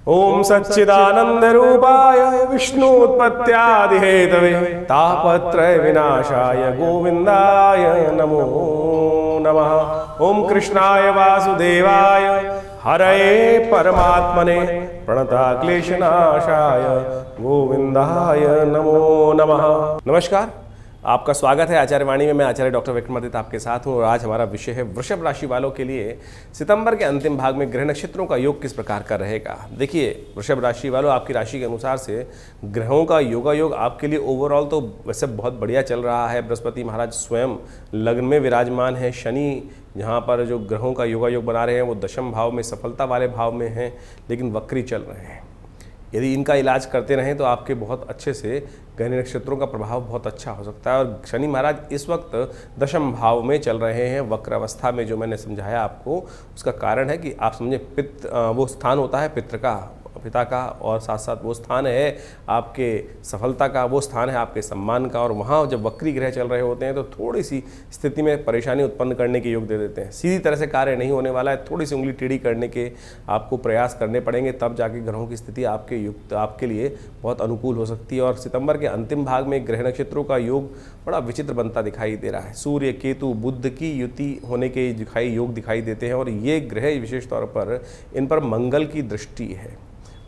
ओम सच्चिदानंद रूपाय विष्णुत्पत्त्यादिहेतवे तापत्रय विनाशाय गोविंदाय नमो नमः। ओम कृष्णाय वासुदेवाय हरये परमात्मने प्रणताक्लेशनाशाय गोविंदाय नमो नमः। नमस्कार, आपका स्वागत है आचार्य वाणी में। मैं आचार्य डॉक्टर विक्रमादित्य आपके साथ हूँ और आज हमारा विषय है वृषभ राशि वालों के लिए सितंबर के अंतिम भाग में ग्रह नक्षत्रों का योग किस प्रकार का रहेगा। देखिए, वृषभ राशि वालों, आपकी राशि के अनुसार से ग्रहों का योगायोग आपके लिए ओवरऑल तो वैसे बहुत बढ़िया चल रहा है। बृहस्पति महाराज स्वयं लग्न में विराजमान है। शनि यहाँ पर जो ग्रहों का योगायोग बना रहे हैं वो दशम भाव में, सफलता वाले भाव में हैं, लेकिन वक्री चल रहे हैं। यदि इनका इलाज करते रहें तो आपके बहुत अच्छे से ग्रह नक्षत्रों का प्रभाव बहुत अच्छा हो सकता है। और शनि महाराज इस वक्त दशम भाव में चल रहे हैं वक्र अवस्था में। जो मैंने समझाया आपको, उसका कारण है कि आप समझे वो स्थान होता है पितृ का, पिता का, और साथ साथ वो स्थान है आपके सफलता का, वो स्थान है आपके सम्मान का। और वहाँ जब वक्री ग्रह चल रहे होते हैं तो थोड़ी सी स्थिति में परेशानी उत्पन्न करने के योग दे देते हैं। सीधी तरह से कार्य नहीं होने वाला है, थोड़ी सी उंगली टेढ़ी करने के आपको प्रयास करने पड़ेंगे, तब जाके ग्रहों की स्थिति आपके लिए बहुत अनुकूल हो सकती है। और सितंबर के अंतिम भाग में ग्रह नक्षत्रों का योग बड़ा विचित्र बनता दिखाई दे रहा है। सूर्य, केतु, बुध की युति होने के योग दिखाई देते हैं और ये ग्रह विशेष तौर पर इन पर मंगल की दृष्टि है।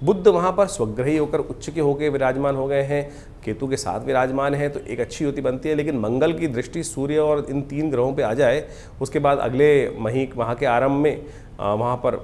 बुध वहाँ पर स्वग्रही होकर उच्च के होकर विराजमान हो गए हैं, केतु के साथ विराजमान है, तो एक अच्छी युति बनती है। लेकिन मंगल की दृष्टि सूर्य और इन तीन ग्रहों पे आ जाए, उसके बाद अगले माह के आरंभ में वहाँ पर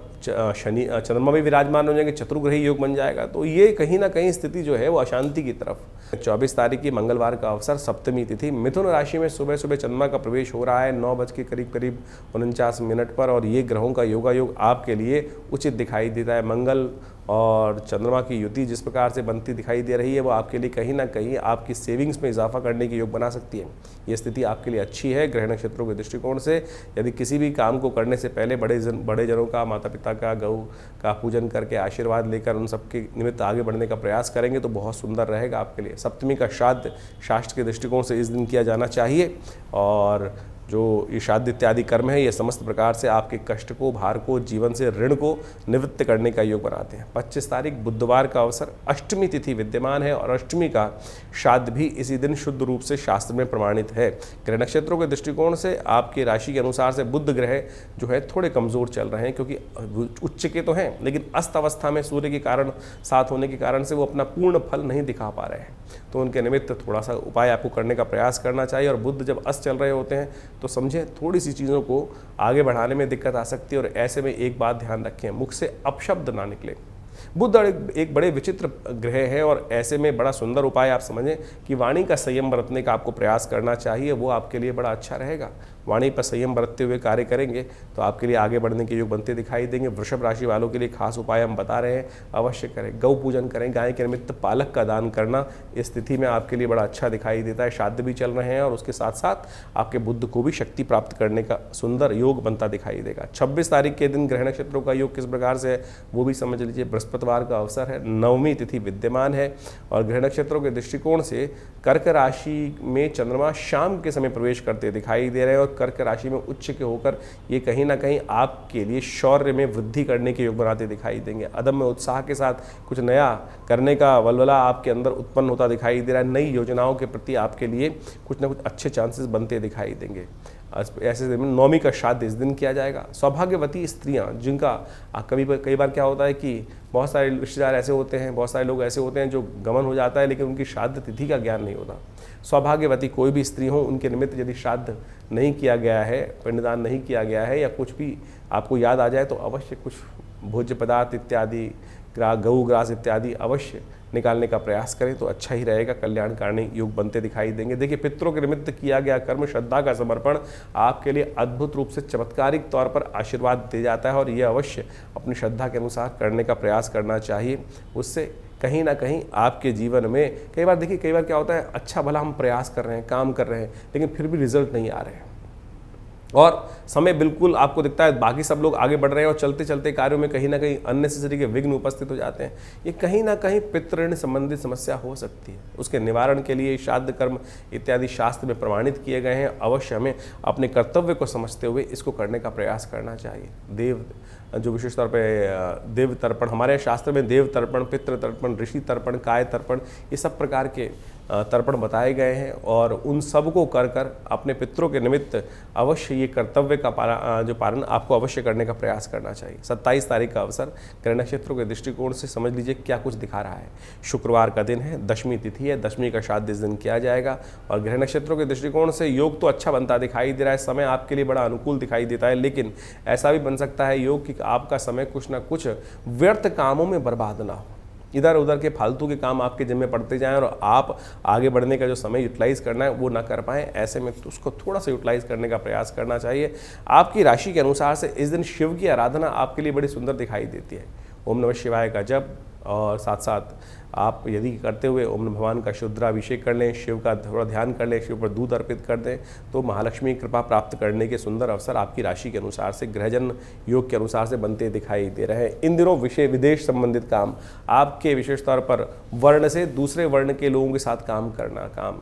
शनि चंद्रमा भी विराजमान हो जाएंगे, चतुर्ग्रही योग बन जाएगा। तो ये कहीं ना कहीं स्थिति जो है वो अशांति की तरफ। 24 तारीख की मंगलवार का अवसर, सप्तमी तिथि, मिथुन राशि में सुबह सुबह चंद्रमा का प्रवेश हो रहा है 9 बज के करीब 49 पर। और ये ग्रहों का योगायोग आपके लिए उचित दिखाई देता है। मंगल और चंद्रमा की युति जिस प्रकार से बनती दिखाई दे रही है वो आपके लिए कहीं ना कहीं आपकी सेविंग्स में इजाफा करने के योग बना सकती है। ये स्थिति आपके लिए अच्छी है ग्रह नक्षत्रों के दृष्टिकोण से। यदि किसी भी काम को करने से पहले बड़े जनों का, माता पिता का, गौ का पूजन करके आशीर्वाद लेकर उन सबके निमित्त आगे बढ़ने का प्रयास करेंगे तो बहुत सुंदर रहेगा आपके लिए। सप्तमी का श्राद्ध शास्त्र के दृष्टिकोण से इस दिन किया जाना चाहिए। और जो ये श्राद्ध इत्यादि कर्म है ये समस्त प्रकार से आपके कष्ट को, भार को, जीवन से ऋण को निवृत्त करने का योग बनाते हैं। 25 तारीख बुधवार का अवसर, अष्टमी तिथि विद्यमान है और अष्टमी का श्राद्ध भी इसी दिन शुद्ध रूप से शास्त्र में प्रमाणित है। ग्रह नक्षत्रों के दृष्टिकोण से आपकी राशि के अनुसार से बुध ग्रह जो है थोड़े कमज़ोर चल रहे हैं, क्योंकि उच्च के तो हैं लेकिन अस्त अवस्था में सूर्य के कारण साथ होने के कारण से वो अपना पूर्ण फल नहीं दिखा पा रहे हैं। तो उनके निमित्त थोड़ा सा उपाय आपको करने का प्रयास करना चाहिए। और बुध जब अस्त चल रहे होते हैं तो समझें थोड़ी सी चीज़ों को आगे बढ़ाने में दिक्कत आ सकती है। और ऐसे में एक बात ध्यान रखें, मुख से अपशब्द ना निकले। बुध एक बड़े विचित्र ग्रह है और ऐसे में बड़ा सुंदर उपाय आप समझें कि वाणी का संयम बरतने का आपको प्रयास करना चाहिए, वो आपके लिए बड़ा अच्छा रहेगा। वाणी पर संयम बरतते हुए कार्य करेंगे तो आपके लिए आगे बढ़ने के योग बनते दिखाई देंगे। वृषभ राशि वालों के लिए खास उपाय हम बता रहे हैं, अवश्य करें। गौ पूजन करें, गाय के निमित्त पालक का दान करना इस स्थिति में आपके लिए बड़ा अच्छा दिखाई देता है। श्राद्ध भी चल रहे हैं और उसके साथ साथ आपके बुध को भी शक्ति प्राप्त करने का सुंदर योग बनता दिखाई देगा। 26 तारीख के दिन ग्रह नक्षत्रों का योग किस प्रकार से है वो भी समझ लीजिए। बृहस्पतिवार का अवसर है, नवमी तिथि विद्यमान है और ग्रह नक्षत्रों के दृष्टिकोण से कर्क राशि में चंद्रमा शाम के समय प्रवेश करते दिखाई दे रहे हैं। और कर्क राशि में उच्च के होकर ये कहीं ना कहीं आपके लिए शौर्य में वृद्धि करने के योग बनाते दिखाई देंगे। अदम्य उत्साह के साथ कुछ नया करने का वल्वला आपके अंदर उत्पन्न होता दिखाई दे रहा है। नई योजनाओं के प्रति आपके लिए कुछ ना कुछ अच्छे चांसेस बनते दिखाई देंगे। ऐसे दिन नौमी का श्राद्ध इस दिन किया जाएगा। सौभाग्यवती स्त्रियां जिनका कई बार क्या होता है कि बहुत सारे रिश्तेदार ऐसे होते हैं, बहुत सारे लोग ऐसे होते हैं जो गमन हो जाता है लेकिन उनकी श्राद्ध तिथि का ज्ञान नहीं होता। सौभाग्यवती कोई भी स्त्री हो, उनके निमित्त यदि श्राद्ध नहीं किया गया है, पिंडदान नहीं किया गया है या कुछ भी आपको याद आ जाए तो अवश्य कुछ भोज्य पदार्थ इत्यादि, गऊ ग्रास इत्यादि अवश्य निकालने का प्रयास करें तो अच्छा ही रहेगा। कल्याणकारी योग बनते दिखाई देंगे। देखिए, पितरों के निमित्त किया गया कर्म, श्रद्धा का समर्पण आपके लिए अद्भुत रूप से चमत्कारिक तौर पर आशीर्वाद दे जाता है और ये अवश्य अपनी श्रद्धा के अनुसार करने का प्रयास करना चाहिए। उससे कहीं ना कहीं आपके जीवन में कई बार क्या होता है, अच्छा भला हम प्रयास कर रहे हैं, काम कर रहे हैं, लेकिन फिर भी रिजल्ट नहीं आ रहे हैं और समय बिल्कुल आपको दिखता है बाकी सब लोग आगे बढ़ रहे हैं और चलते चलते कार्यों में कहीं ना कहीं अननेसेसरी के विघ्न उपस्थित हो जाते हैं। ये कहीं ना कहीं पितृ ऋण संबंधित समस्या हो सकती है। उसके निवारण के लिए श्राद्ध कर्म इत्यादि शास्त्र में प्रमाणित किए गए हैं। अवश्य हमें अपने कर्तव्य को समझते हुए इसको करने का प्रयास करना चाहिए। जो विशेष तौर पे देव तर्पण, हमारे शास्त्र में देव तर्पण, पितृ तर्पण, ऋषि तर्पण, काय तर्पण, ये सब प्रकार के तर्पण बताए गए हैं और उन सब को कर कर अपने पितरों के निमित्त अवश्य ये कर्तव्य का पालन आपको अवश्य करने का प्रयास करना चाहिए। 27 तारीख का अवसर ग्रह नक्षत्रों के दृष्टिकोण से समझ लीजिए क्या कुछ दिखा रहा है। शुक्रवार का दिन है, दशमी तिथि है, दशमी का श्राद्ध इस दिन किया जाएगा और ग्रह नक्षत्रों के दृष्टिकोण से योग तो अच्छा बनता दिखाई दे रहा है, समय आपके लिए बड़ा अनुकूल दिखाई देता है, लेकिन ऐसा भी बन सकता है योग कि आपका समय कुछ ना कुछ व्यर्थ कामों में बर्बाद ना हो, इधर उधर के फालतू के काम आपके जिम्मे पड़ते जाएं और आप आगे बढ़ने का जो समय यूटिलाइज करना है वो ना कर पाएं। ऐसे में तो उसको थोड़ा सा यूटिलाइज करने का प्रयास करना चाहिए। आपकी राशि के अनुसार से इस दिन शिव की आराधना आपके लिए बड़ी सुंदर दिखाई देती है। ओम नमः शिवाय का जप और साथ साथ आप यदि करते हुए ओम भगवान का शुद्धाभिषेक कर लें, शिव का थोड़ा ध्यान कर लें, शिव पर दूध अर्पित कर दें, तो महालक्ष्मी की कृपा प्राप्त करने के सुंदर अवसर आपकी राशि के अनुसार से ग्रहजन योग के अनुसार से बनते दिखाई दे रहे हैं। इन दिनों विदेश संबंधित काम आपके विशेष तौर पर वर्ण से दूसरे वर्ण के लोगों के साथ काम करना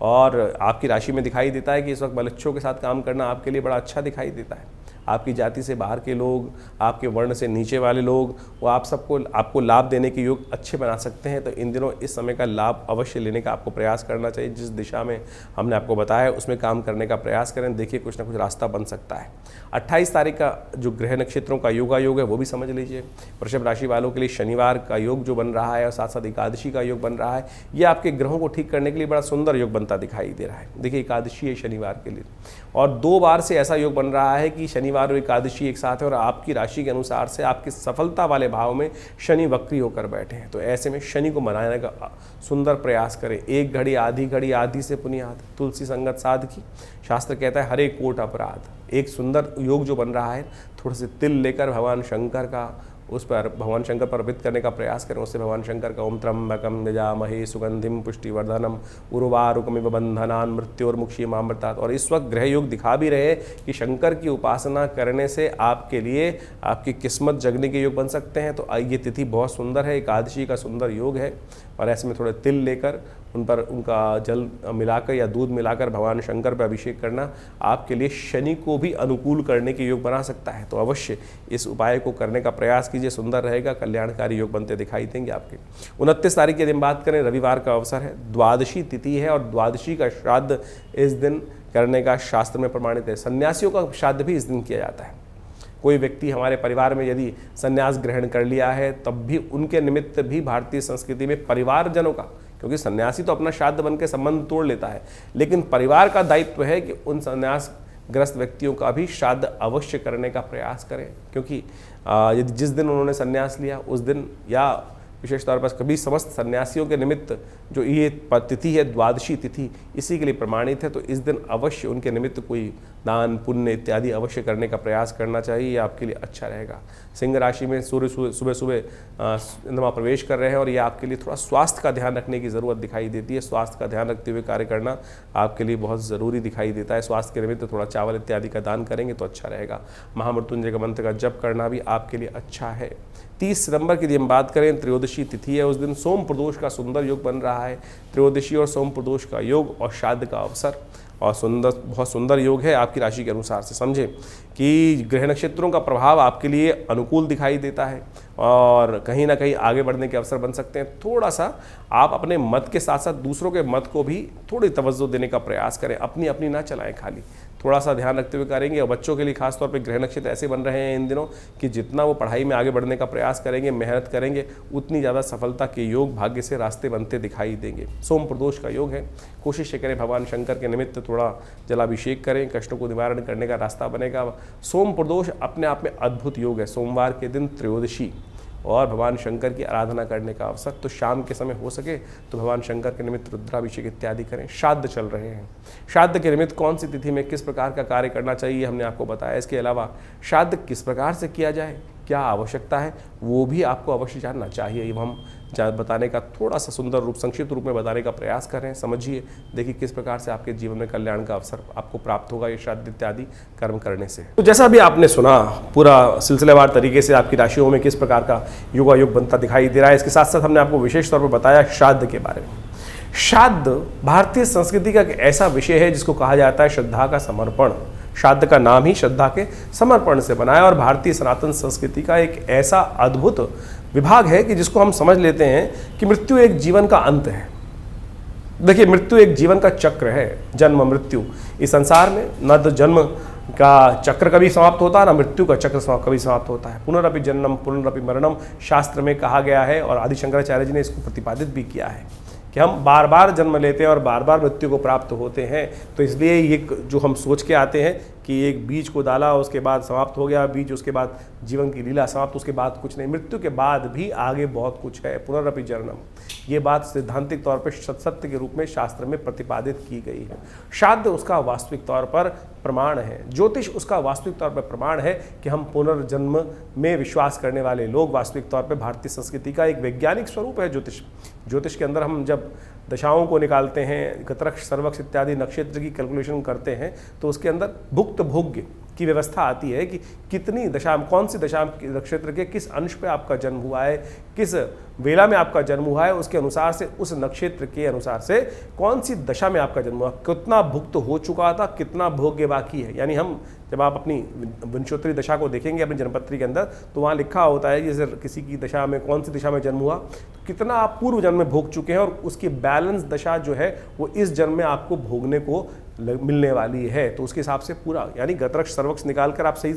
और आपकी राशि में दिखाई देता है कि इस वक्त बलच्छों के साथ काम करना आपके लिए बड़ा अच्छा दिखाई देता है। आपकी जाति से बाहर के लोग, आपके वर्ण से नीचे वाले लोग, वो आपको लाभ देने के योग अच्छे बना सकते हैं। तो इन दिनों इस समय का लाभ अवश्य लेने का आपको प्रयास करना चाहिए। जिस दिशा में हमने आपको बताया उसमें काम करने का प्रयास करें, देखिए कुछ ना कुछ रास्ता बन सकता है। 28 तारीख का जो ग्रह नक्षत्रों का योगायोग है वो भी समझ लीजिए। वृषभ राशि वालों के लिए शनिवार का योग जो बन रहा है और साथ साथ एकादशी का योग बन रहा है, ये आपके ग्रहों को ठीक करने के लिए बड़ा सुंदर योग बनता दिखाई दे रहा है। देखिए एकादशी है शनिवार के लिए और 2 बार से ऐसा योग बन रहा है कि शनिवार और एकादशी एक साथ है और आपकी राशि के अनुसार से आपकी सफलता वाले भाव में शनि वक्री होकर बैठे हैं। तो ऐसे में शनि को मनाने का सुंदर प्रयास करें। एक घड़ी आधी से पुनियाद, तुलसी संगत साध की, शास्त्र कहता है हरे कोट अपराध। एक सुंदर योग जो बन रहा है, थोड़े से तिल लेकर भगवान शंकर का उस पर भगवान शंकर पर अर्पित करने का प्रयास करें। उससे भगवान शंकर का ओम त्र्यंबकम यजामहे सुगंधिम पुष्टिवर्धनम उर्वारुकमिव बंधनान मृत्योर्मुक्षीयमामृतात्। और इस वक्त ग्रह योग दिखा भी रहे कि शंकर की उपासना करने से आपके लिए आपकी किस्मत जगने के योग बन सकते हैं। तो ये तिथि बहुत सुंदर है, एकादशी का सुंदर योग है और ऐसे में थोड़े तिल लेकर उन पर उनका जल मिलाकर या दूध मिलाकर भगवान शंकर पर अभिषेक करना आपके लिए शनि को भी अनुकूल करने के योग बना सकता है। तो अवश्य इस उपाय को करने का प्रयास कीजिए, सुंदर रहेगा, कल्याणकारी योग बनते दिखाई देंगे आपके। 29 तारीख के दिन बात करें, रविवार का अवसर है, द्वादशी तिथि है और द्वादशी का श्राद्ध इस दिन करने का शास्त्र में प्रमाणित है। सन्यासियों का श्राद्ध भी इस दिन किया जाता है। कोई व्यक्ति हमारे परिवार में यदि संन्यास ग्रहण कर लिया है तब भी उनके निमित्त भी भारतीय संस्कृति में परिवारजनों का, क्योंकि सन्यासी तो अपना श्राद्ध बन के संबंध तोड़ लेता है, लेकिन परिवार का दायित्व है कि उन संन्यास ग्रस्त व्यक्तियों का भी श्राद्ध अवश्य करने का प्रयास करें। क्योंकि यदि जिस दिन उन्होंने संन्यास लिया उस दिन या विशेष तौर पर कभी समस्त सन्यासियों के निमित्त जो ये तिथि है द्वादशी तिथि इसी के लिए प्रमाणित है, तो इस दिन अवश्य उनके निमित्त कोई दान पुण्य इत्यादि अवश्य करने का प्रयास करना चाहिए, ये आपके लिए अच्छा रहेगा। सिंह राशि में सूर्य सुबह सुबह चंद्रमा प्रवेश कर रहे हैं और ये आपके लिए थोड़ा स्वास्थ्य का ध्यान रखने की ज़रूरत दिखाई देती है। स्वास्थ्य का ध्यान रखते हुए कार्य करना आपके लिए बहुत ज़रूरी दिखाई देता है। स्वास्थ्य के निमित्त थोड़ा चावल इत्यादि का दान करेंगे तो अच्छा रहेगा। महामृत्युंजय का मंत्र का जप करना भी आपके लिए अच्छा है। 30 सितंबर की यदि हम बात करें, त्रयोदशी तिथि है, उस दिन सोम प्रदोष का सुंदर योग बन रहा है। त्रयोदशी और सोम प्रदोष का योग और श्राद्ध का अवसर और बहुत सुंदर योग है आपकी राशि के अनुसार से। समझें कि ग्रह नक्षत्रों का प्रभाव आपके लिए अनुकूल दिखाई देता है और कहीं ना कहीं आगे बढ़ने के अवसर बन सकते हैं। थोड़ा सा आप अपने मत के साथ साथ दूसरों के मत को भी थोड़ी तवज्जो देने का प्रयास करें, अपनी अपनी ना चलाएं, खाली थोड़ा सा ध्यान रखते हुए करेंगे। और बच्चों के लिए खासतौर पे ग्रह नक्षत्र ऐसे बन रहे हैं इन दिनों कि जितना वो पढ़ाई में आगे बढ़ने का प्रयास करेंगे, मेहनत करेंगे, उतनी ज़्यादा सफलता के योग भाग्य से रास्ते बनते दिखाई देंगे। सोम प्रदोष का योग है, कोशिश करें भगवान शंकर के निमित्त थोड़ा जलाभिषेक करें, कष्टों को निवारण करने का रास्ता बनेगा। सोम प्रदोष अपने आप में अद्भुत योग है। सोमवार के दिन त्रयोदशी और भगवान शंकर की आराधना करने का अवसर, तो शाम के समय हो सके तो भगवान शंकर के निमित्त रुद्राभिषेक इत्यादि करें। श्राद्ध चल रहे हैं, श्राद्ध के निमित्त कौन सी तिथि में किस प्रकार का कार्य करना चाहिए हमने आपको बताया। इसके अलावा श्राद्ध किस प्रकार से किया जाए, क्या आवश्यकता है, वो भी आपको अवश्य जानना चाहिए। एवं हम बताने का थोड़ा सा सुंदर रूप, संक्षिप्त रूप में बताने का प्रयास कर रहे हैं। समझिए, देखिए किस प्रकार से आपके जीवन में कल्याण का अवसर आपको प्राप्त होगा ये श्राद्ध इत्यादि कर्म करने से। तो जैसा भी आपने सुना, पूरा सिलसिलेवार तरीके से आपकी राशियों में किस प्रकार का योगायोग बनता दिखाई दे रहा है। इसके साथ साथ हमने आपको विशेष तौर पर बताया श्राद्ध के बारे में। श्राद्ध भारतीय संस्कृति का एक ऐसा विषय है जिसको कहा जाता है श्रद्धा का समर्पण। श्राद्ध का नाम ही श्रद्धा के समर्पण से बना है और भारतीय सनातन संस्कृति का एक ऐसा अद्भुत विभाग है कि जिसको हम समझ लेते हैं कि मृत्यु एक जीवन का अंत है। देखिए, मृत्यु एक जीवन का चक्र है, जन्म मृत्यु। इस संसार में न तो जन्म का चक्र कभी समाप्त होता है, ना मृत्यु का चक्र कभी समाप्त होता है। पुनरअपि जन्मम पुनरअपि मरणम शास्त्र में कहा गया है और आदि शंकराचार्य जी ने इसको प्रतिपादित भी किया है कि हम बार बार जन्म लेते हैं और बार बार मृत्यु को प्राप्त होते हैं। तो इसलिए ये जो हम सोच के आते हैं कि एक बीज को डाला, उसके बाद समाप्त हो गया बीज, उसके बाद जीवन की लीला समाप्त, उसके बाद कुछ नहीं, मृत्यु के बाद भी आगे बहुत कुछ है। पुनरअपि जन्मम, ये बात सैद्धांतिक तौर पर सत्य के रूप में शास्त्र में प्रतिपादित की गई है। श्राद्ध उसका वास्तविक तौर पर प्रमाण है, ज्योतिष उसका वास्तविक तौर पर प्रमाण है कि हम पुनर्जन्म में विश्वास करने वाले लोग वास्तविक तौर पर भारतीय संस्कृति का एक वैज्ञानिक स्वरूप है ज्योतिष। ज्योतिष के अंदर हम जब दशाओं को निकालते हैं, गतरक्ष सर्वक्ष इत्यादि नक्षत्र की कैलकुलेशन करते हैं, तो उसके अंदर भुक्त भोग्य की व्यवस्था आती है कि कितनी दशा, कौन सी दशा नक्षत्र के किस अंश पे आपका जन्म हुआ है, किस वेला में आपका जन्म हुआ है, उसके अनुसार से उस नक्षत्र के अनुसार से कौन सी दशा में आपका जन्म हुआ, कितना भुक्त हो चुका था, कितना भोग्य बाकी है। यानी हम जब आप अपनी विंशोत्तरी दशा को देखेंगे अपनी जन्मपत्री के अंदर, तो वहाँ लिखा होता है जैसे किसी की दशा में कौन सी दिशा में जन्म हुआ, तो कितना आप पूर्व जन्म में भोग चुके हैं और उसकी बैलेंस दशा जो है वो इस जन्म में आपको भोगने को मिलने वाली है। तो उसके हिसाब से पूरा यानी गतरक्ष सर्वक्ष निकालकर आप सही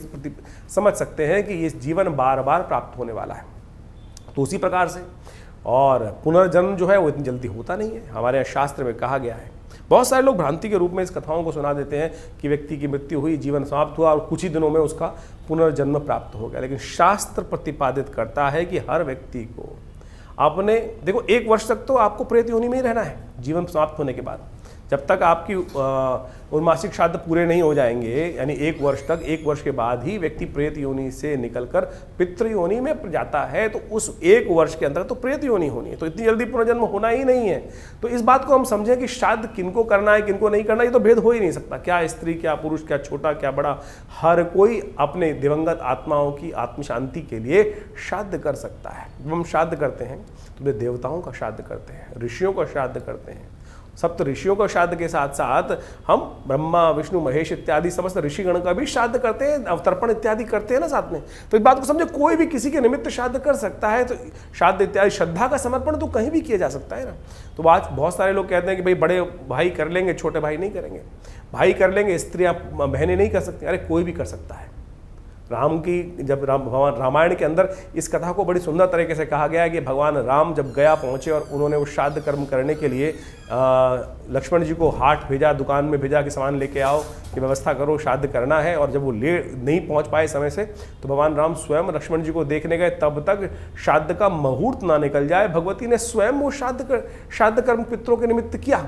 समझ सकते हैं कि ये जीवन बार बार प्राप्त होने वाला है। तो उसी प्रकार से और पुनर्जन्म जो है वो इतनी जल्दी होता नहीं है, हमारे यहाँ शास्त्र में कहा गया है। बहुत सारे लोग भ्रांति के रूप में इस कथाओं को सुना देते हैं कि व्यक्ति की मृत्यु हुई, जीवन समाप्त हुआ और कुछ ही दिनों में उसका पुनर्जन्म प्राप्त हो गया। लेकिन शास्त्र प्रतिपादित करता है कि हर व्यक्ति को अपने, देखो 1 वर्ष तक तो आपको प्रेत योनि में ही रहना है जीवन समाप्त होने के बाद। जब तक आपकी उन्मासिक श्राद्ध पूरे नहीं हो जाएंगे, यानी 1 वर्ष तक, 1 वर्ष के बाद ही व्यक्ति प्रेत योनि से निकलकर पितृ योनि में जाता है। तो उस 1 वर्ष के अंदर तो प्रेत योनि होनी है, तो इतनी जल्दी पुनर्जन्म होना ही नहीं है। तो इस बात को हम समझें कि श्राद्ध किनको करना है किनको नहीं करना, ये तो भेद हो ही नहीं सकता। क्या स्त्री, क्या पुरुष, क्या छोटा, क्या बड़ा, हर कोई अपने दिवंगत आत्माओं की आत्म शांति के लिए श्राद्ध कर सकता है। जब हम श्राद्ध करते हैं तो वे देवताओं का श्राद्ध करते हैं, ऋषियों का श्राद्ध करते हैं। सप्त ऋषियों का श्राद्ध के साथ साथ हम ब्रह्मा विष्णु महेश इत्यादि समस्त ऋषिगण का भी श्राद्ध करते हैं, अवतर्पण इत्यादि करते हैं ना साथ में। तो इस बात को समझे, कोई भी किसी के निमित्त श्राद्ध कर सकता है। तो श्राद्ध इत्यादि श्रद्धा का समर्पण तो कहीं भी किया जा सकता है ना। तो आज बहुत सारे लोग कहते हैं कि भाई बड़े भाई कर लेंगे, छोटे भाई नहीं करेंगे, भाई कर लेंगे, स्त्रियां बहनें नहीं कर सकती। अरे कोई भी कर सकता है। राम की जब भगवान रामायण के अंदर इस कथा को बड़ी सुंदर तरीके से कहा गया है कि भगवान राम जब गया पहुँचे और उन्होंने वो श्राद्ध कर्म करने के लिए लक्ष्मण जी को हाट भेजा, दुकान में भेजा कि सामान लेके आओ, कि व्यवस्था करो, श्राद्ध करना है। और जब वो नहीं पहुँच पाए समय से, तो भगवान राम स्वयं लक्ष्मण जी को देखने गए, तब तक श्राद्ध का मुहूर्त ना निकल जाए, भगवती ने स्वयं वो श्राद्ध कर्म पितरों के निमित्त किया।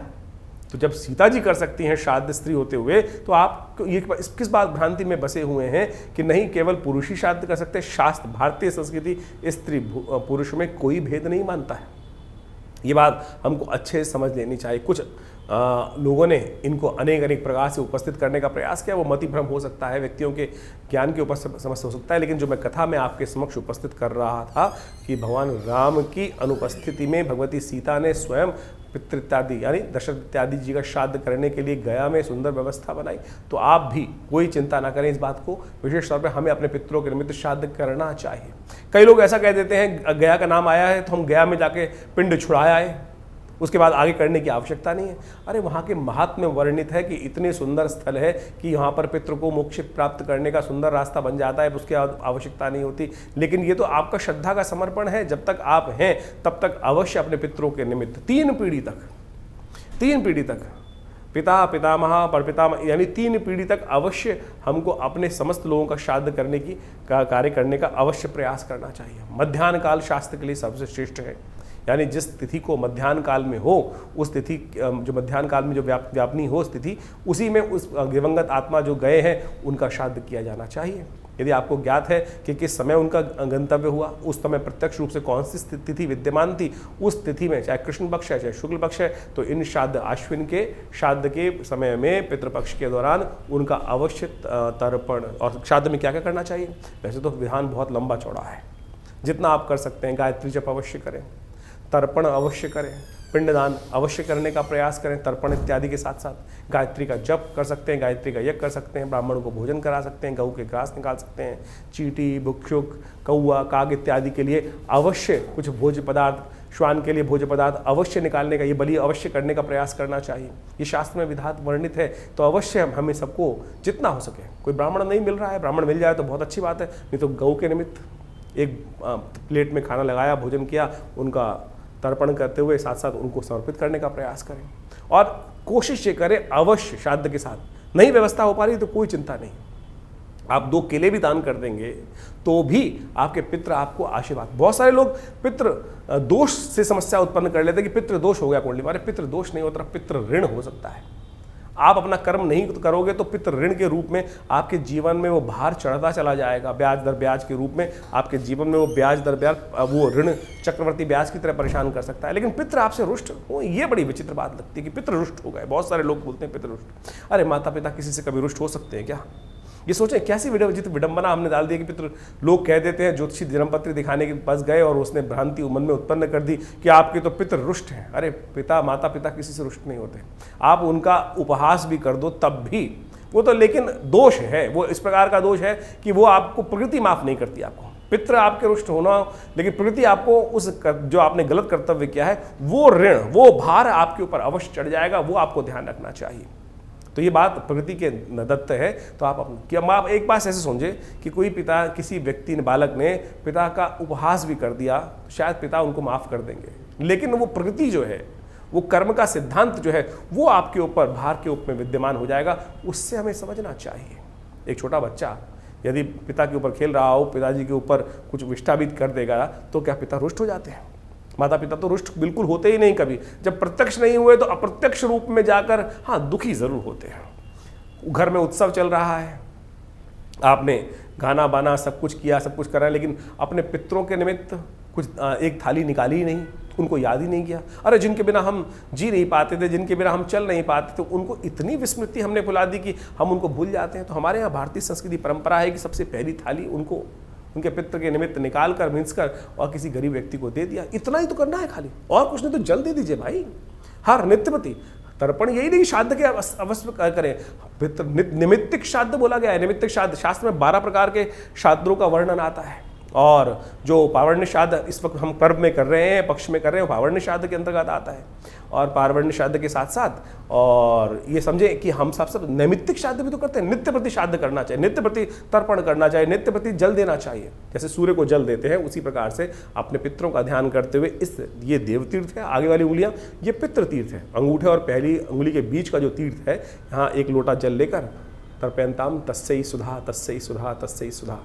तो जब सीता जी कर सकती हैं श्राद्ध स्त्री होते हुए, तो आप ये किस बात भ्रांति में बसे हुए हैं कि नहीं केवल पुरुष ही श्राद्ध कर सकते। शास्त्र, भारतीय संस्कृति स्त्री पुरुष में कोई भेद नहीं मानता है। ये बात हमको अच्छे से समझ लेनी चाहिए। कुछ लोगों ने इनको अनेक प्रकार से उपस्थित करने का प्रयास किया। वो मति भ्रम हो सकता है, व्यक्तियों के ज्ञान के ऊपर समस्या हो सकता है। लेकिन जो मैं कथा में आपके समक्ष उपस्थित कर रहा था कि भगवान राम की अनुपस्थिति में भगवती सीता ने स्वयं पितृ इत्यादि यानी दशरथ इत्यादि जी का श्राद्ध करने के लिए गया में सुंदर व्यवस्था बनाई। तो आप भी कोई चिंता ना करें इस बात को, विशेष तौर पे हमें अपने पितरों के निमित्त श्राद्ध करना चाहिए। कई लोग ऐसा कह देते हैं गया का नाम आया है तो हम गया में जाके पिंड छुड़ाया है, उसके बाद आगे करने की आवश्यकता नहीं है। अरे वहाँ के महात्म्य वर्णित है कि इतने सुंदर स्थल है कि यहाँ पर पितृ को मोक्ष प्राप्त करने का सुंदर रास्ता बन जाता है, उसकी आवश्यकता नहीं होती। लेकिन ये तो आपका श्रद्धा का समर्पण है। जब तक आप हैं तब तक अवश्य अपने पितरों के निमित्त 3 पीढ़ी तक पिता, पितामह, परपितामह यानी 3 पीढ़ी तक अवश्य हमको अपने समस्त लोगों का श्राद्ध करने की कार्य करने का अवश्य प्रयास करना चाहिए। मध्याह्न काल शास्त्र के लिए सबसे श्रेष्ठ है। यानी जिस तिथि को मध्याह्न काल में हो, उस तिथि जो मध्याह्न काल में जो व्यापनी हो उस तिथि, उसी में उस दिवंगत आत्मा जो गए हैं उनका श्राद्ध किया जाना चाहिए। यदि आपको ज्ञात है कि किस समय उनका गंतव्य हुआ, उस समय प्रत्यक्ष रूप से कौन सी तिथि विद्यमान थी, उस तिथि में चाहे कृष्ण पक्ष है चाहे शुक्ल पक्ष है, तो इन श्राद्ध आश्विन के श्राद्ध के समय में पितृपक्ष के दौरान उनका अवश्य तर्पण। और श्राद्ध में क्या क्या करना चाहिए, वैसे तो विधान बहुत लंबा चौड़ा है, जितना आप कर सकते हैं गायत्री जप अवश्य करें, तर्पण अवश्य करें, पिंडदान अवश्य करने का प्रयास करें। तर्पण इत्यादि के साथ साथ गायत्री का जप कर सकते हैं, गायत्री का यज्ञ कर सकते हैं, ब्राह्मणों को भोजन करा सकते हैं, गऊ के घास निकाल सकते हैं। चींटी, भिक्षुक, कौआ, काग इत्यादि के लिए अवश्य कुछ भोज्य पदार्थ, श्वान के लिए भोज्य पदार्थ अवश्य निकालने का, ये बलि अवश्य करने का प्रयास करना चाहिए। ये शास्त्र में विधात वर्णित है, तो अवश्य हमें सबको जितना हो सके, कोई ब्राह्मण नहीं मिल रहा है, ब्राह्मण मिल जाए तो बहुत अच्छी बात है, नहीं तो गऊ के निमित्त एक प्लेट में खाना लगाया, भोजन किया, उनका तर्पण करते हुए साथ साथ उनको समर्पित करने का प्रयास करें। और कोशिश ये करें अवश्य श्राद्ध के साथ, नहीं व्यवस्था हो पा रही तो कोई चिंता नहीं, आप 2 केले भी दान कर देंगे तो भी आपके पितृ आपको आशीर्वाद। बहुत सारे लोग पितृ दोष से समस्या उत्पन्न कर लेते हैं कि पितृ दोष हो गया कुंडली में। अरे पितृ दोष नहीं होता, पितृ ऋण हो सकता है। आप अपना कर्म नहीं करोगे तो पितृ ऋण के रूप में आपके जीवन में वो भार चढ़ता चला जाएगा, ब्याज दर ब्याज के रूप में आपके जीवन में वो ब्याज दर ब्याज, वो ऋण चक्रवर्ती ब्याज की तरह परेशान कर सकता है। लेकिन पितृ आपसे रुष्ट हो, ये बड़ी विचित्र बात लगती है कि पितृ रुष्ट हो गए। बहुत सारे लोग बोलते हैं पितृ रुष्ट। अरे माता पिता किसी से कभी रुष्ट हो सकते हैं क्या? ये सोचें कैसी विडंबना हमने डाल दी कि पितृ, लोग कह देते हैं ज्योतिषी जन्मपत्री दिखाने के पास गए और उसने भ्रांति मन में उत्पन्न कर दी कि आपके तो पितृ रुष्ट हैं। अरे पिता, माता पिता किसी से रुष्ट नहीं होते, आप उनका उपहास भी कर दो तब भी वो तो, लेकिन दोष है, वो इस प्रकार का दोष है कि वो आपको प्रकृति माफ नहीं करती। आपको पितृ आपके रुष्ट होना, लेकिन प्रकृति आपको उस जो आपने गलत कर्तव्य किया है वो ऋण, वो भार आपके ऊपर अवश्य चढ़ जाएगा, वो आपको ध्यान रखना चाहिए। तो ये बात प्रकृति के दत्त है। तो आप एक बात ऐसे समझे कि कोई पिता, किसी व्यक्ति ने, बालक ने पिता का उपहास भी कर दिया, शायद पिता उनको माफ कर देंगे, लेकिन वो प्रकृति जो है, वो कर्म का सिद्धांत जो है, वो आपके ऊपर भार के रूप में विद्यमान हो जाएगा। उससे हमें समझना चाहिए। एक छोटा बच्चा यदि पिता के ऊपर खेल रहा हो, पिताजी के ऊपर कुछ विष्टाबित कर देगा, तो क्या पिता रुष्ट हो जाते हैं? माता पिता तो रुष्ट बिल्कुल होते ही नहीं। कभी जब प्रत्यक्ष नहीं हुए तो अप्रत्यक्ष रूप में जाकर हाँ दुखी जरूर होते हैं। घर में उत्सव चल रहा है, आपने गाना बाना सब कुछ किया, सब कुछ करा, लेकिन अपने पितरों के निमित्त कुछ एक थाली निकाली ही नहीं, उनको याद ही नहीं किया। अरे जिनके बिना हम जी नहीं पाते थे, जिनके बिना हम चल नहीं पाते थे, उनको इतनी विस्मृति हमने भुला दी कि हम उनको भूल जाते हैं। तो हमारे यहाँ भारतीय संस्कृति परंपरा है कि सबसे पहली थाली उनको, उनके पितृ के निमित्त निकाल कर, मिन्स कर और किसी गरीब व्यक्ति को दे दिया। इतना ही तो करना है खाली, और कुछ नहीं तो जल दे दीजिए भाई। हर नित्यपति तर्पण यही नहीं श्राद्ध के अवश्य करें, पितृ निमित्तिक श्राद्ध बोला गया है। निमित्तिक श्राद्ध, शास्त्र में 12 प्रकार के श्राद्धों का वर्णन आता है, और जो पावर्ण्य श्राद्ध इस वक्त हम पर्व में कर रहे हैं, पक्ष में कर रहे हैं, वो पावर्ण्य श्राद्ध के अंतर्गत आता है। और पावर्ण्य श्राद्ध के साथ साथ और ये समझे कि हम सब नैमित्तिक श्राद्ध भी तो करते हैं। नित्य प्रति श्राद्ध करना चाहिए, नित्य प्रति तर्पण करना चाहिए, नित्य प्रति जल देना चाहिए। जैसे सूर्य को जल देते हैं, उसी प्रकार से अपने पितरों का ध्यान करते हुए ये देव तीर्थ है, आगे वाली उंगलियां ये पितृ तीर्थ है। अंगूठे और पहली उंगली के बीच का जो तीर्थ है, यहाँ एक लोटा जल लेकर तर्पयन्ताम तस्यै सुधा तस्यै सुधा तस्यै सुधा।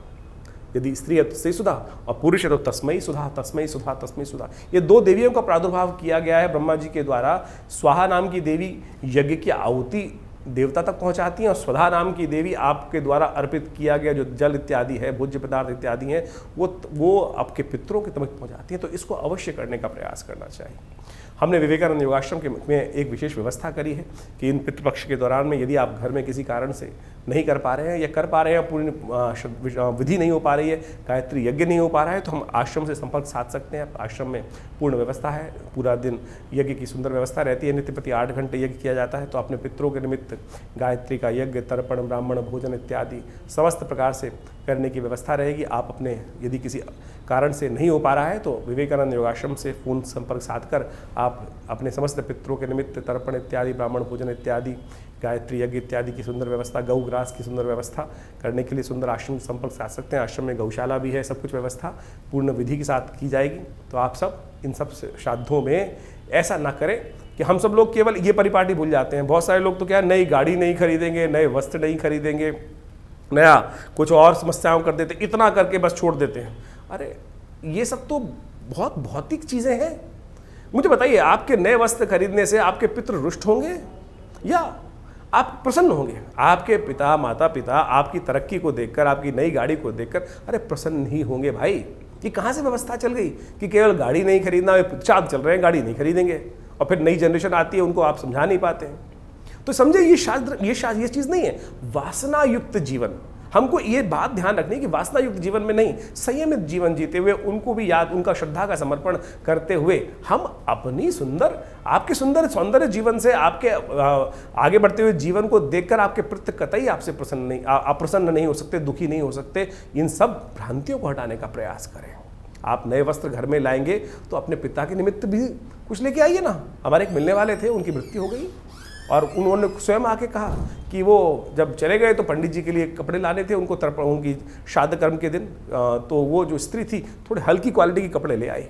यदि स्त्री है तो तस्मै सुधा, और पुरुष है तो तस्मै सुधा तस्मै सुधा तस्मै सुधा। ये 2 देवियों का प्रादुर्भाव किया गया है ब्रह्मा जी के द्वारा। स्वाहा नाम की देवी यज्ञ की आहुति देवता तक पहुंचाती हैं, और स्वधा नाम की देवी आपके द्वारा अर्पित किया गया जो जल इत्यादि है, भोज्य पदार्थ इत्यादि हैं, वो आपके पितरों के तक पहुंचाती हैं। तो इसको अवश्य करने का प्रयास करना चाहिए। हमने विवेकानंद योगाश्रम में एक विशेष व्यवस्था करी है कि इन पितृपक्ष के दौरान में यदि आप घर में किसी कारण से नहीं कर पा रहे हैं, या कर पा रहे हैं, पूरी विधि नहीं हो पा रही है, गायत्री यज्ञ नहीं हो पा रहा है, तो हम आश्रम से संपर्क साध सकते हैं। आश्रम में पूर्ण व्यवस्था है, पूरा दिन यज्ञ की सुंदर व्यवस्था रहती है। नित्य प्रति 8 घंटे यज्ञ किया जाता है। तो अपने पितरों के निमित्त गायत्री का यज्ञ, तर्पण, ब्राह्मण भोजन इत्यादि समस्त प्रकार से करने की व्यवस्था रहेगी। आप अपने यदि किसी कारण से नहीं हो पा रहा है तो विवेकानंद योगाश्रम से फोन संपर्क साध कर आप अपने समस्त पितरों के निमित्त तर्पण इत्यादि, ब्राह्मण भोजन इत्यादि, गायत्री यज्ञ इत्यादि की सुंदर व्यवस्था, गौ ग्रास की सुंदर व्यवस्था करने के लिए सुंदर आश्रम संपर्क साध सकते हैं। आश्रम में गौशाला भी है, सब कुछ व्यवस्था पूर्ण विधि के साथ की जाएगी। तो आप सब इन सब श्राद्धों में ऐसा ना करें कि हम सब लोग केवल ये परिपाटी भूल जाते हैं। बहुत सारे लोग तो क्या नई गाड़ी नहीं खरीदेंगे, नए वस्त्र नहीं खरीदेंगे, नया कुछ और समस्याओं कर देते, इतना करके बस छोड़ देते हैं। अरे ये सब तो बहुत भौतिक चीज़ें हैं। मुझे बताइए, आपके नए वस्त्र खरीदने से आपके पितृ रुष्ट होंगे या आप प्रसन्न होंगे? आपके पिता माता पिता आपकी तरक्की को देखकर, आपकी नई गाड़ी को देखकर अरे प्रसन्न ही होंगे भाई। ये कहाँ से व्यवस्था चल गई कि केवल गाड़ी नहीं खरीदना, चाँद चल रहे हैं गाड़ी नहीं खरीदेंगे, और फिर नई जनरेशन आती है उनको आप समझा नहीं पाते हैं। तो समझे ये शास्त्र ये चीज़ नहीं है। वासना युक्त जीवन, हमको ये बात ध्यान रखनी है कि वासना युक्त जीवन में नहीं, संयमित जीवन जीते हुए उनको भी याद, उनका श्रद्धा का समर्पण करते हुए हम अपनी सुंदर, आपके सुंदर सौंदर्य जीवन से, आपके आगे बढ़ते हुए जीवन को देखकर आपके प्रति कतई आपसे अप्रसन्न नहीं हो सकते, दुखी नहीं हो सकते। इन सब भ्रांतियों को हटाने का प्रयास करें। आप नए वस्त्र घर में लाएंगे तो अपने पिता के निमित्त भी कुछ लेके आइए ना। हमारे एक मिलने वाले थे, उनकी मृत्यु हो गई और उन्होंने स्वयं आके कहा कि वो जब चले गए तो पंडित जी के लिए कपड़े लाने थे उनको, तर्पण, उनकी श्राद्ध कर्म के दिन, तो वो जो स्त्री थी थोड़े हल्की क्वालिटी के कपड़े ले आई।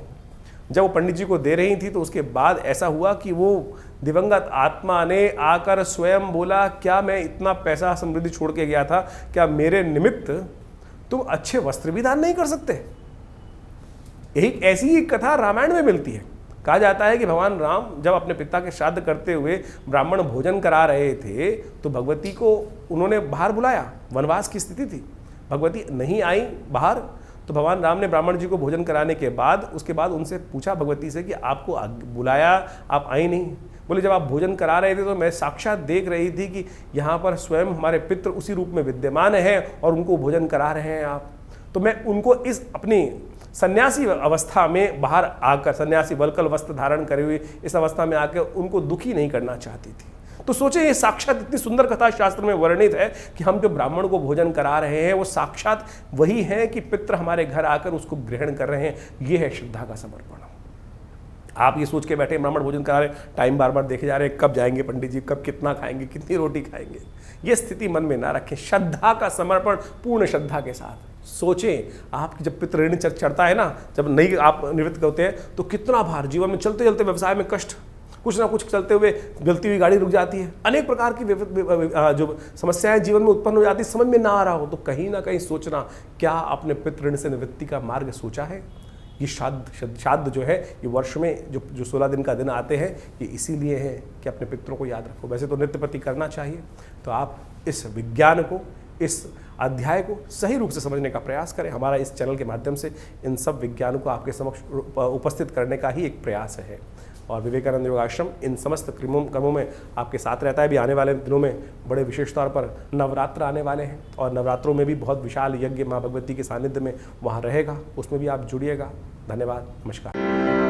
जब वो पंडित जी को दे रही थी तो उसके बाद ऐसा हुआ कि वो दिवंगत आत्मा ने आकर स्वयं बोला, क्या मैं इतना पैसा समृद्धि छोड़ के गया था, क्या मेरे निमित्त तुम अच्छे वस्त्र भी दान नहीं कर सकते? यही ऐसी ही कथा रामायण में मिलती है। कहा जाता है कि भगवान राम जब अपने पिता के श्राद्ध करते हुए ब्राह्मण भोजन करा रहे थे तो भगवती को उन्होंने बाहर बुलाया, वनवास की स्थिति थी, भगवती नहीं आई बाहर, तो भगवान राम ने ब्राह्मण जी को भोजन कराने के बाद उसके बाद उनसे पूछा भगवती से कि आपको बुलाया, आप आई नहीं? बोले जब आप भोजन करा रहे थे तो मैं साक्षात देख रही थी कि यहाँ पर स्वयं हमारे पितृ उसी रूप में विद्यमान हैं और उनको भोजन करा रहे हैं आप, तो मैं उनको इस अपनी सन्यासी अवस्था में बाहर आकर, सन्यासी वल्कल वस्त्र धारण करे हुए इस अवस्था में आकर उनको दुखी नहीं करना चाहती थी। तो सोचे ये साक्षात इतनी सुंदर कथा शास्त्र में वर्णित है कि हम जो ब्राह्मण को भोजन करा रहे हैं वो साक्षात वही है कि पितृ हमारे घर आकर उसको ग्रहण कर रहे हैं। ये है श्रद्धा का समर्पण। आप ये सोच के बैठे ब्राह्मण भोजन करा रहे, टाइम बार बार देखे जा रहे हैं, कब जाएंगे पंडित जी, कब कितना खाएंगे, कितनी रोटी खाएंगे, ये स्थिति मन में ना रखें। श्रद्धा का समर्पण पूर्ण श्रद्धा के साथ सोचें। आपकी जब पितृ ऋण चढ़ता है ना, जब नहीं आप निवृत्त होते हैं तो कितना भार, जीवन में चलते चलते व्यवसाय में कष्ट, कुछ ना कुछ चलते हुए गलती हुई गाड़ी रुक जाती है, अनेक प्रकार की जो समस्याएं जीवन में उत्पन्न हो जाती है, समझ में ना आ रहा हो तो कहीं ना कहीं सोचना, क्या आपने पितृ ऋण से निवृत्ति का मार्ग सोचा है? ये श्राद्ध जो है ये वर्ष में जो 16 दिन का दिन आते हैं ये इसीलिए है कि अपने पितरों को याद रखो। वैसे तो नित्य प्रति करना चाहिए। तो आप इस विज्ञान को, इस अध्याय को सही रूप से समझने का प्रयास करें। हमारा इस चैनल के माध्यम से इन सब विज्ञानों को आपके समक्ष उपस्थित करने का ही एक प्रयास है। और विवेकानंद योगाश्रम इन समस्त कर्मों में आपके साथ रहता है। भी आने वाले दिनों में बड़े विशेष तौर पर नवरात्र आने वाले हैं और नवरात्रों में भी बहुत विशाल यज्ञ माँ भगवती के सानिध्य में वहाँ रहेगा, उसमें भी आप जुड़िएगा। धन्यवाद, नमस्कार।